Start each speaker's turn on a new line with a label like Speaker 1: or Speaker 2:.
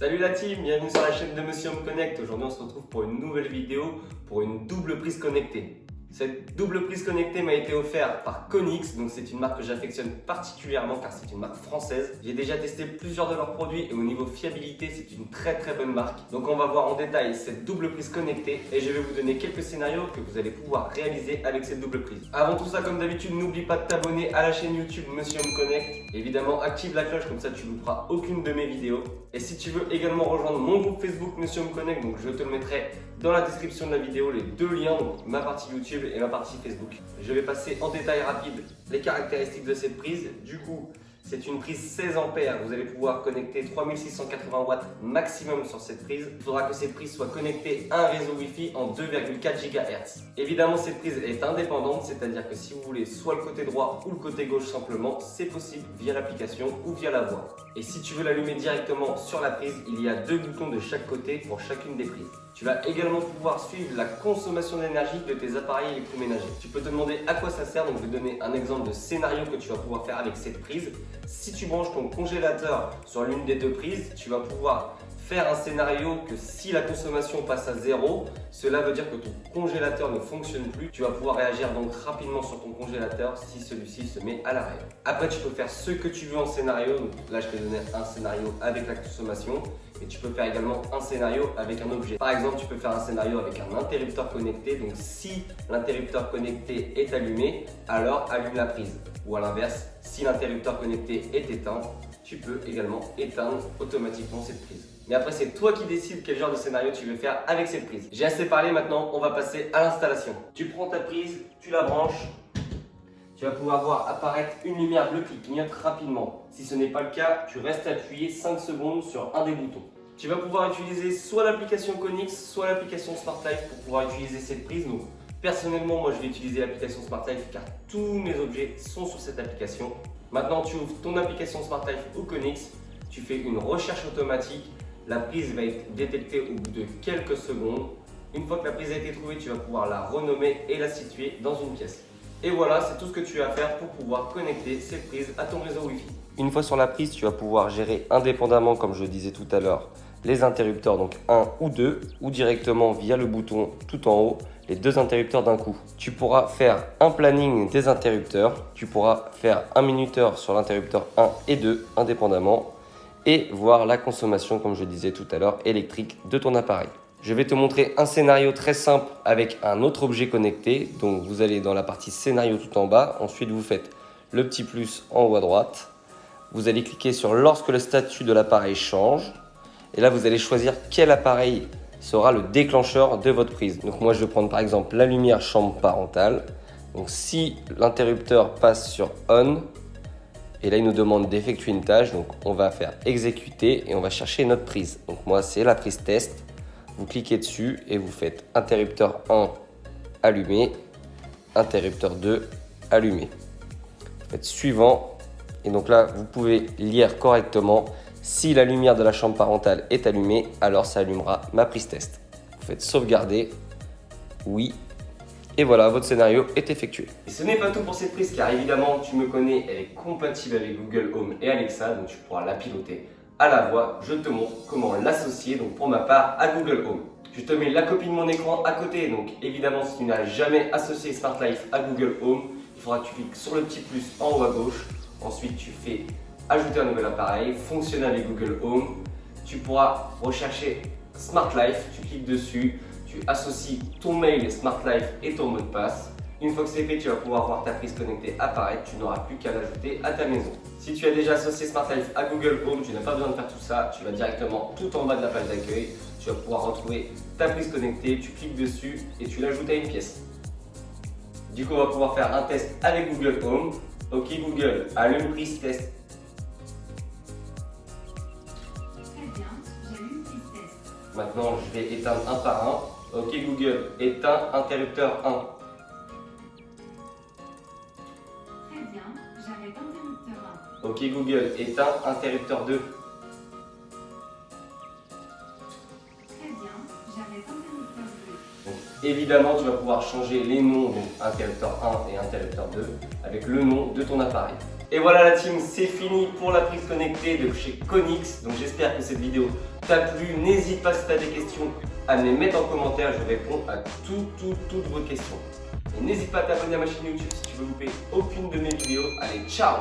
Speaker 1: Salut la team, bienvenue sur la chaîne de Monsieur Home Connect. Aujourd'hui on se retrouve pour une nouvelle vidéo pour une double prise connectée. Cette double prise connectée m'a été offerte par Konix, donc c'est une marque que j'affectionne particulièrement car c'est une marque française. J'ai déjà testé plusieurs de leurs produits et au niveau fiabilité c'est une très bonne marque. Donc on va voir en détail cette double prise connectée et je vais vous donner quelques scénarios que vous allez pouvoir réaliser avec cette double prise. Avant tout ça, comme d'habitude, n'oublie pas de t'abonner à la chaîne YouTube Monsieur Home Connect. Évidemment, active la cloche comme ça tu ne louperas aucune de mes vidéos. Et si tu veux également rejoindre mon groupe Facebook Monsieur Home Connect, donc je te le mettrai dans la description de la vidéo, les deux liens, donc ma partie YouTube et ma partie Facebook. Je vais passer en détail rapide les caractéristiques de cette prise. Du coup, c'est une prise 16 ampères. Vous allez pouvoir connecter 3680 watts maximum sur cette prise. Il faudra que cette prise soit connectée à un réseau Wi-Fi en 2,4 GHz. Évidemment, cette prise est indépendante, c'est-à-dire que si vous voulez soit le côté droit ou le côté gauche simplement, c'est possible via l'application ou via la voix. Et si tu veux l'allumer directement sur la prise, il y a deux boutons de chaque côté pour chacune des prises. Tu vas également pouvoir suivre la consommation d'énergie de tes appareils électroménagers. Tu peux te demander à quoi ça sert, donc je vais te donner un exemple de scénario que tu vas pouvoir faire avec cette prise. Si tu branches ton congélateur sur l'une des deux prises, tu vas pouvoir faire un scénario que si la consommation passe à 0, cela veut dire que ton congélateur ne fonctionne plus. Tu vas pouvoir réagir donc rapidement sur ton congélateur si celui-ci se met à l'arrêt. Après, tu peux faire ce que tu veux en scénario. Donc là, je t'ai donné un scénario avec la consommation. Et tu peux faire également un scénario avec un objet. Par exemple, tu peux faire un scénario avec un interrupteur connecté. Donc si l'interrupteur connecté est allumé, alors allume la prise. Ou à l'inverse, si l'interrupteur connecté est éteint, tu peux également éteindre automatiquement cette prise. Mais après, c'est toi qui décides quel genre de scénario tu veux faire avec cette prise. J'ai assez parlé, maintenant on va passer à l'installation. Tu prends ta prise, tu la branches. Tu vas pouvoir voir apparaître une lumière bleue qui clignote rapidement. Si ce n'est pas le cas, tu restes appuyé 5 secondes sur un des boutons. Tu vas pouvoir utiliser soit l'application Konix, soit l'application SmartLife pour pouvoir utiliser cette prise. Donc, personnellement, moi je vais utiliser l'application SmartLife car tous mes objets sont sur cette application. Maintenant, tu ouvres ton application SmartLife ou Konix, tu fais une recherche automatique. La prise va être détectée au bout de quelques secondes. Une fois que la prise a été trouvée, tu vas pouvoir la renommer et la situer dans une pièce. Et voilà, c'est tout ce que tu as à faire pour pouvoir connecter cette prise à ton réseau Wi-Fi. Une fois sur la prise, tu vas pouvoir gérer indépendamment, comme je le disais tout à l'heure, les interrupteurs, donc 1 ou 2, ou directement via le bouton tout en haut, les deux interrupteurs d'un coup. Tu pourras faire un planning des interrupteurs, tu pourras faire un minuteur sur l'interrupteur 1 et 2 indépendamment, et voir la consommation, comme je disais tout à l'heure, électrique de ton appareil. Je vais te montrer un scénario très simple avec un autre objet connecté. Donc vous allez dans la partie scénario tout en bas. Ensuite, vous faites le petit plus en haut à droite. Vous allez cliquer sur lorsque le statut de l'appareil change. Et là, vous allez choisir quel appareil sera le déclencheur de votre prise. Donc moi, je vais prendre par exemple la lumière chambre parentale. Donc si l'interrupteur passe sur on, et là, il nous demande d'effectuer une tâche. Donc on va faire exécuter et on va chercher notre prise. Donc moi, c'est la prise test. Vous cliquez dessus et vous faites interrupteur 1 allumé, interrupteur 2 allumé. Vous faites suivant et donc là vous pouvez lire correctement. Si la lumière de la chambre parentale est allumée, alors ça allumera ma prise test. Vous faites sauvegarder, oui, et voilà, votre scénario est effectué. Et ce n'est pas tout pour cette prise car évidemment tu me connais, elle est compatible avec Google Home et Alexa, donc tu pourras la piloter à la voix. Je te montre comment l'associer, donc pour ma part, à Google Home. Je te mets la copie de mon écran à côté, donc évidemment si tu n'as jamais associé SmartLife à Google Home, il faudra que tu cliques sur le petit plus en haut à gauche. Ensuite tu fais ajouter un nouvel appareil, fonctionner avec Google Home. Tu pourras rechercher SmartLife, tu cliques dessus, tu associes ton mail SmartLife et ton mot de passe. Une fois que c'est fait, tu vas pouvoir voir ta prise connectée apparaître, tu n'auras plus qu'à l'ajouter à ta maison. Si tu as déjà associé SmartLife à Google Home, tu n'as pas besoin de faire tout ça, tu vas directement tout en bas de la page d'accueil, tu vas pouvoir retrouver ta prise connectée, tu cliques dessus et tu l'ajoutes à une pièce. Du coup, on va pouvoir faire un test avec Google Home. Ok Google, allume prise test.
Speaker 2: Très bien, j'allume prise test.
Speaker 1: Maintenant, je vais éteindre un par un. Ok Google, éteins interrupteur 1.
Speaker 2: Très bien, j'arrête interrupteur 1.
Speaker 1: Ok Google, éteins interrupteur 2.
Speaker 2: Très bien, j'arrête interrupteur 2.
Speaker 1: Donc, Évidemment, tu vas pouvoir changer les noms, donc interrupteur 1 et interrupteur 2, avec le nom de ton appareil. Et voilà la team, c'est fini pour la prise connectée de chez Konix. Donc j'espère que cette vidéo t'a plu. N'hésite pas si tu as des questions à me les mettre en commentaire. Je réponds à toutes vos questions. Et n'hésite pas à t'abonner à ma chaîne YouTube si tu veux louper aucune de mes vidéos. Allez, ciao!